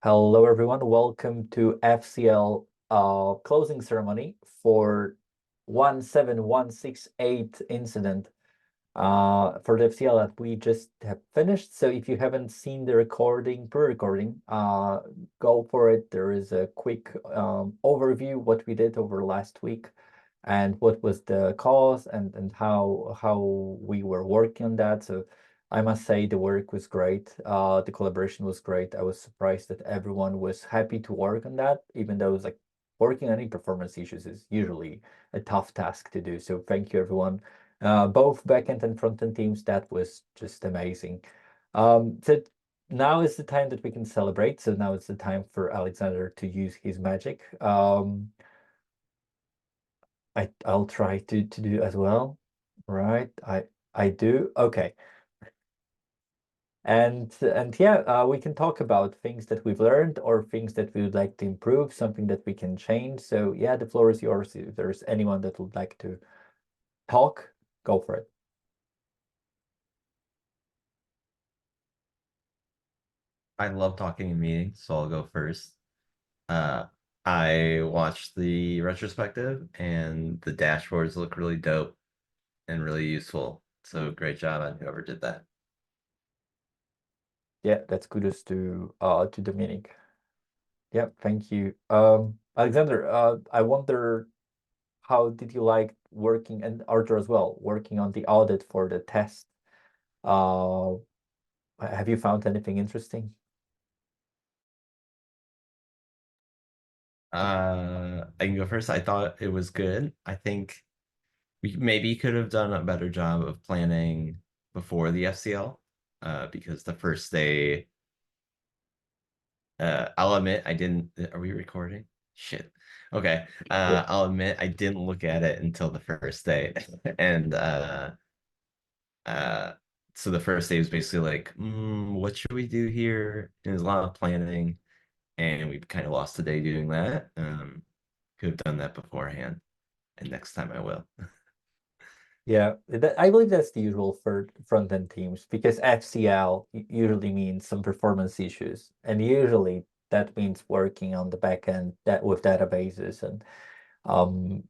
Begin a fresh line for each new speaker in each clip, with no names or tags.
Hello, everyone. Welcome to FCL closing ceremony for 17168 incident for the FCL that we just have finished. So if you haven't seen the recording, pre-recording, go for it. There is a quick overview what we did over last week and what was the cause and how we were working on that. So I must say the work was great. The collaboration was great. I was surprised that everyone was happy to work on that, even though it's like working on any performance issues is usually a tough task to do. So thank you, everyone. Both backend and frontend teams, that was just amazing. So now is the time that we can celebrate. So now it's the time for Alexander to use his magic. I'll try to do as well. Right. I do. Okay. And yeah, we can talk about things that we've learned or things that we would like to improve, something that we can change. So yeah, the floor is yours. If there's anyone that would like to talk, go for it.
I love talking in meetings, so I'll go first. Uh, I watched the retrospective and the dashboards look really dope and really useful. So great job on whoever did that.
Yeah, that's kudos to Dominic. Yeah, thank you. Alexander, I wonder how did you like working, and Arthur as well, working on the audit for the test? Uh, have you found anything interesting?
I can go first. I thought it was good. I think we maybe could have done a better job of planning before the FCL, because the first day, I'll admit I didn't. Are we recording? Shit. Okay.
Yeah.
I'll admit I didn't look at it until the first day, and Uh, so the first day was basically like, what should we do here? And there's a lot of planning, and we kind of lost the day doing that. Could have done that beforehand, and next time I will.
Yeah, I believe that's the usual for front-end teams because FCL usually means some performance issues, and usually that means working on the back end that with databases and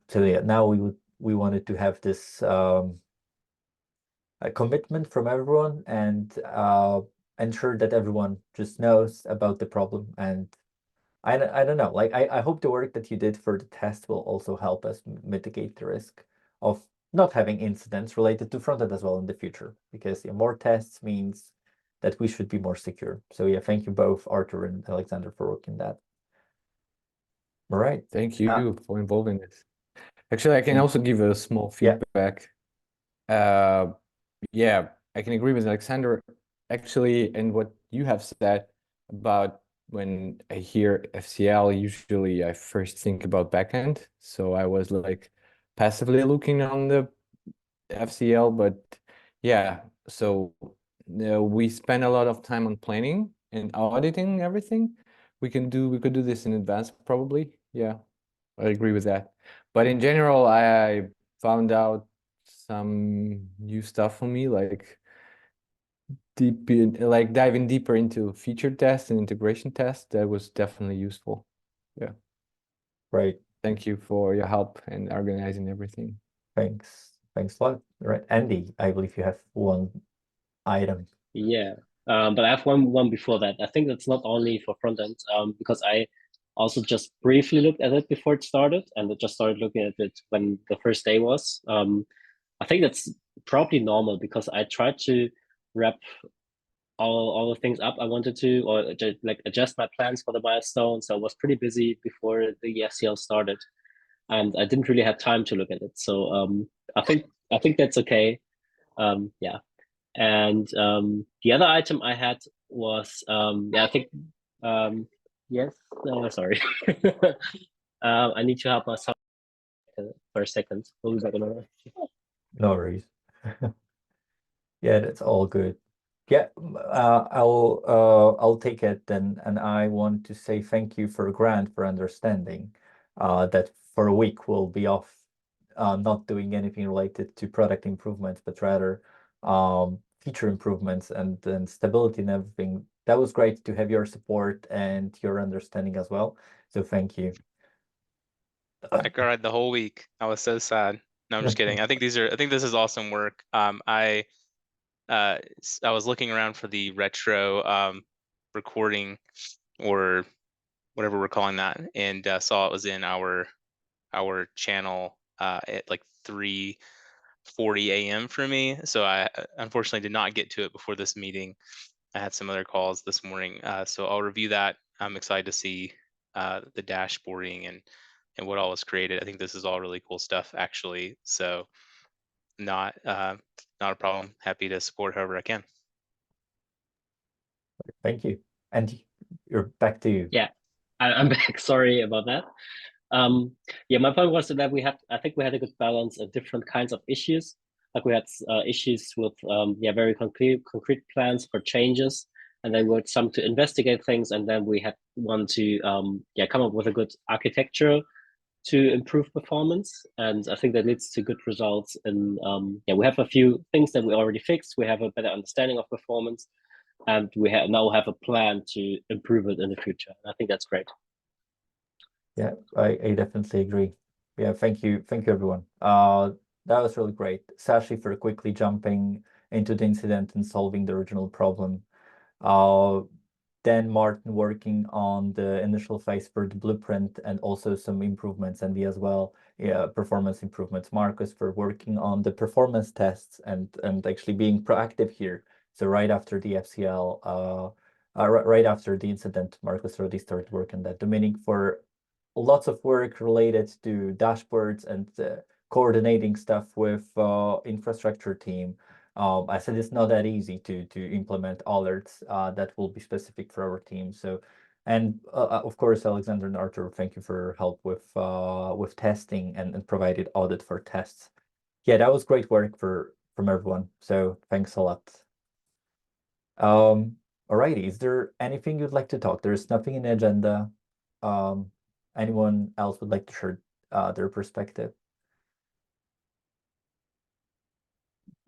so yeah, now we wanted to have this a commitment from everyone and ensure that everyone just knows about the problem. And I don't know, like I hope the work that you did for the test will also help us mitigate the risk of not having incidents related to frontend as well in the future, because yeah, more tests means that we should be more secure. So yeah, thank you both, Arthur and Alexander, for working that. All right.
Thank
Uh,
you for involving this. Actually, I can
and
also give a small
yeah,
feedback. Uh, yeah, I can agree with Alexander actually, and what you have said about when I hear FCL, usually I first think about backend. So I was like passively looking on the FCL, but yeah, so we spend a lot of time on planning and auditing everything. We could do this in advance probably. Yeah, I agree with that. But in general, I found out some new stuff for me, like like diving deeper into feature tests and integration tests. That was definitely useful. Yeah.
great.
Thank you for your help and organizing everything.
Thanks. Thanks a lot. All right. Andy, I believe you have one item.
Yeah, but I have one before that. I think that's not only for front end, because I also just briefly looked at it before it started, and I just started looking at it when the first day was. I think that's probably normal because I tried to wrap all the things up I wanted to, or just like adjust my plans for the milestone. So I was pretty busy before the FCL started, and I didn't really have time to look at it. So I think that's okay. Yeah. And the other item I had was yeah, I think yes, sorry. I need to help myself for a second. What was I gonna?
No worries. Yeah, that's all good. Yeah, I'll take it then, and I want to say thank you for Grant for understanding that for a week we'll be off, not doing anything related to product improvements, but rather feature improvements and stability and everything that was great to have your support and your understanding as well. So thank you.
I cried the whole week. I was so sad. No, I'm just kidding. I think this is awesome work. I was looking around for the retro recording or whatever we're calling that, and saw it was in our channel at like 3:40 a.m. for me. So I unfortunately did not get to it before this meeting. I had some other calls this morning, so I'll review that. I'm excited to see the dashboarding and what all was created. I think this is all really cool stuff, actually. So not a problem. Happy to support however I can.
Thank you. And you're back to you.
Yeah, I'm back. Sorry about that. Yeah, my point was that I think we had a good balance of different kinds of issues. Like we had issues with very concrete plans for changes, and then we had some to investigate things, and then we had one to come up with a good architecture to improve performance. And I think that leads to good results. And we have a few things that we already fixed. We have a better understanding of performance, and we now have a plan to improve it in the future. And I think that's great.
Yeah, I definitely agree. Yeah, thank you everyone. That was really great. Sashi for quickly jumping into the incident and solving the original problem. Then Martin working on the initial phase for the blueprint and also some improvements, and me as well. Yeah, performance improvements. Marcus for working on the performance tests and actually being proactive here. So right after the FCL, right after the incident, Marcus already started work on that. Dominic for lots of work related to dashboards and coordinating stuff with infrastructure team. I said it's not that easy to implement alerts that will be specific for our team. So, and of course, Alexander and Arthur, thank you for help with testing and provided audit for tests. Yeah, that was great work from everyone. So thanks a lot. Alrighty, is there anything you'd like to talk? There's nothing in the agenda. Anyone else would like to share their perspective?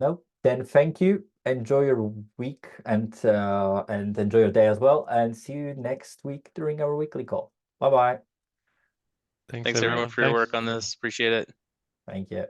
No? Then thank you. Enjoy your week and enjoy your day as well. And see you next week during our weekly call. Bye-bye.
Thanks everyone for your work on this. Appreciate it.
Thank you.